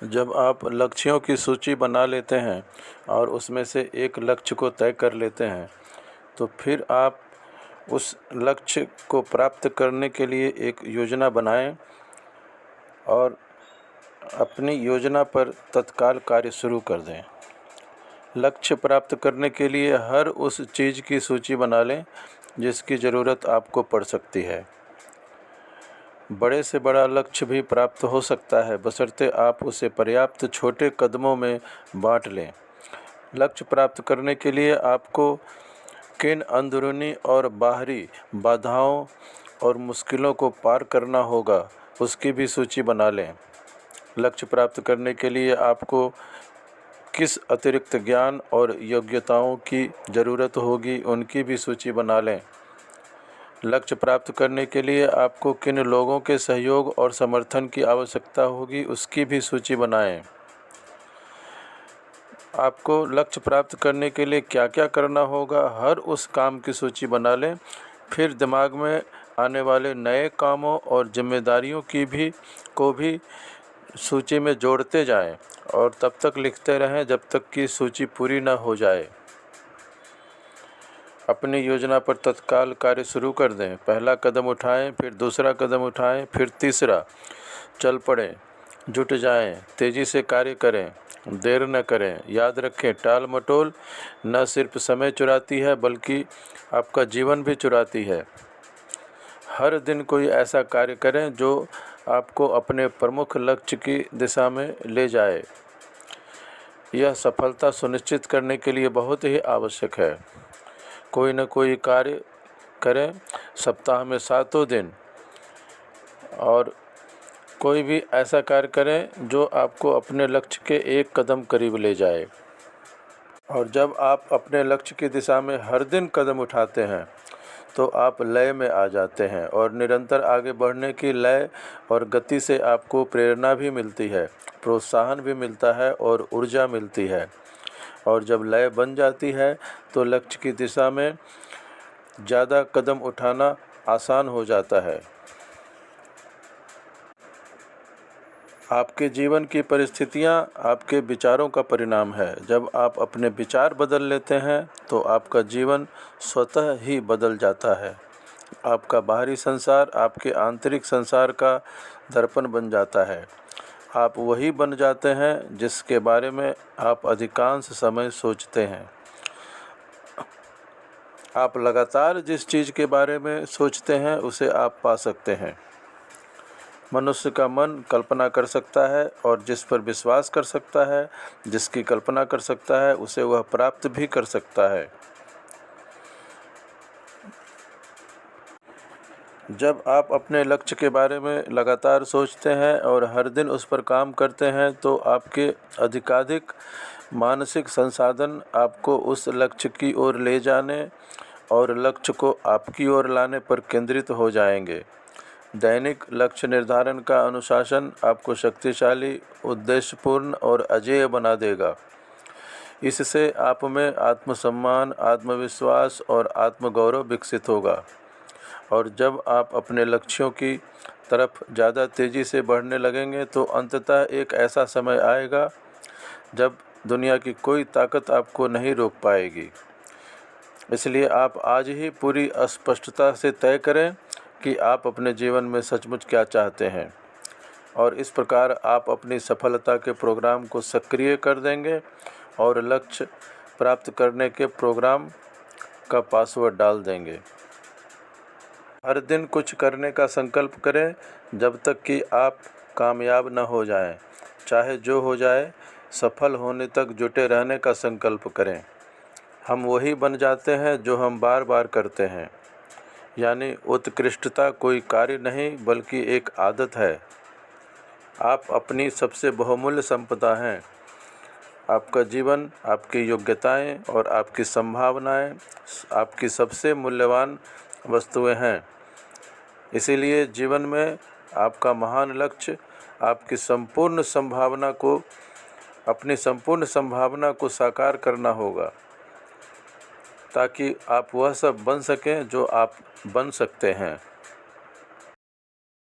जब आप लक्ष्यों की सूची बना लेते हैं और उसमें से एक लक्ष्य को तय कर लेते हैं, तो फिर आप उस लक्ष्य को प्राप्त करने के लिए एक योजना बनाएं और अपनी योजना पर तत्काल कार्य शुरू कर दें। लक्ष्य प्राप्त करने के लिए हर उस चीज़ की सूची बना लें जिसकी ज़रूरत आपको पड़ सकती है। बड़े से बड़ा लक्ष्य भी प्राप्त हो सकता है, बशर्ते आप उसे पर्याप्त छोटे कदमों में बांट लें। लक्ष्य प्राप्त करने के लिए आपको किन अंदरूनी और बाहरी बाधाओं और मुश्किलों को पार करना होगा, उसकी भी सूची बना लें। लक्ष्य प्राप्त करने के लिए आपको किस अतिरिक्त ज्ञान और योग्यताओं की ज़रूरत होगी, उनकी भी सूची बना लें। लक्ष्य प्राप्त करने के लिए आपको किन लोगों के सहयोग और समर्थन की आवश्यकता होगी, उसकी भी सूची बनाएं। आपको लक्ष्य प्राप्त करने के लिए क्या क्या करना होगा, हर उस काम की सूची बना लें। फिर दिमाग में आने वाले नए कामों और जिम्मेदारियों को भी सूची में जोड़ते जाएं और तब तक लिखते रहें जब तक कि सूची पूरी न हो जाए। अपनी योजना पर तत्काल कार्य शुरू कर दें। पहला कदम उठाएं, फिर दूसरा कदम उठाएं, फिर तीसरा। चल पड़ें, जुट जाएं, तेज़ी से कार्य करें, देर न करें। याद रखें, टाल मटोल न सिर्फ समय चुराती है बल्कि आपका जीवन भी चुराती है। हर दिन कोई ऐसा कार्य करें जो आपको अपने प्रमुख लक्ष्य की दिशा में ले जाए। यह सफलता सुनिश्चित करने के लिए बहुत ही आवश्यक है। कोई न कोई कार्य करें, सप्ताह में 7 दिन, और कोई भी ऐसा कार्य करें जो आपको अपने लक्ष्य के एक कदम करीब ले जाए। और जब आप अपने लक्ष्य की दिशा में हर दिन कदम उठाते हैं तो आप लय में आ जाते हैं और निरंतर आगे बढ़ने की लय और गति से आपको प्रेरणा भी मिलती है, प्रोत्साहन भी मिलता है और ऊर्जा मिलती है। और जब लय बन जाती है तो लक्ष्य की दिशा में ज़्यादा कदम उठाना आसान हो जाता है। आपके जीवन की परिस्थितियाँ आपके विचारों का परिणाम है। जब आप अपने विचार बदल लेते हैं तो आपका जीवन स्वतः ही बदल जाता है। आपका बाहरी संसार आपके आंतरिक संसार का दर्पण बन जाता है। आप वही बन जाते हैं जिसके बारे में आप अधिकांश समय सोचते हैं। आप लगातार जिस चीज़ के बारे में सोचते हैं उसे आप पा सकते हैं। मनुष्य का मन कल्पना कर सकता है और जिस पर विश्वास कर सकता है, जिसकी कल्पना कर सकता है, उसे वह प्राप्त भी कर सकता है। जब आप अपने लक्ष्य के बारे में लगातार सोचते हैं और हर दिन उस पर काम करते हैं तो आपके अधिकाधिक मानसिक संसाधन आपको उस लक्ष्य की ओर ले जाने और लक्ष्य को आपकी ओर लाने पर केंद्रित हो जाएंगे। दैनिक लक्ष्य निर्धारण का अनुशासन आपको शक्तिशाली, उद्देश्यपूर्ण और अजेय बना देगा। इससे आप में आत्मसम्मान, आत्मविश्वास और आत्मगौरव विकसित होगा। और जब आप अपने लक्ष्यों की तरफ ज़्यादा तेज़ी से बढ़ने लगेंगे तो अंततः एक ऐसा समय आएगा जब दुनिया की कोई ताकत आपको नहीं रोक पाएगी। इसलिए आप आज ही पूरी स्पष्टता से तय करें कि आप अपने जीवन में सचमुच क्या चाहते हैं, और इस प्रकार आप अपनी सफलता के प्रोग्राम को सक्रिय कर देंगे और लक्ष्य प्राप्त करने के प्रोग्राम का पासवर्ड डाल देंगे। हर दिन कुछ करने का संकल्प करें जब तक कि आप कामयाब न हो जाएं। चाहे जो हो जाए, सफल होने तक जुटे रहने का संकल्प करें। हम वही बन जाते हैं जो हम बार बार करते हैं। यानी उत्कृष्टता कोई कार्य नहीं बल्कि एक आदत है। आप अपनी सबसे बहुमूल्य संपदा हैं। आपका जीवन, आपकी योग्यताएं और आपकी संभावनाएं आपकी सबसे मूल्यवान वस्तुएं हैं। इसीलिए जीवन में आपका महान लक्ष्य अपनी संपूर्ण संभावना को साकार करना होगा, ताकि आप वह सब बन सकें जो आप बन सकते हैं।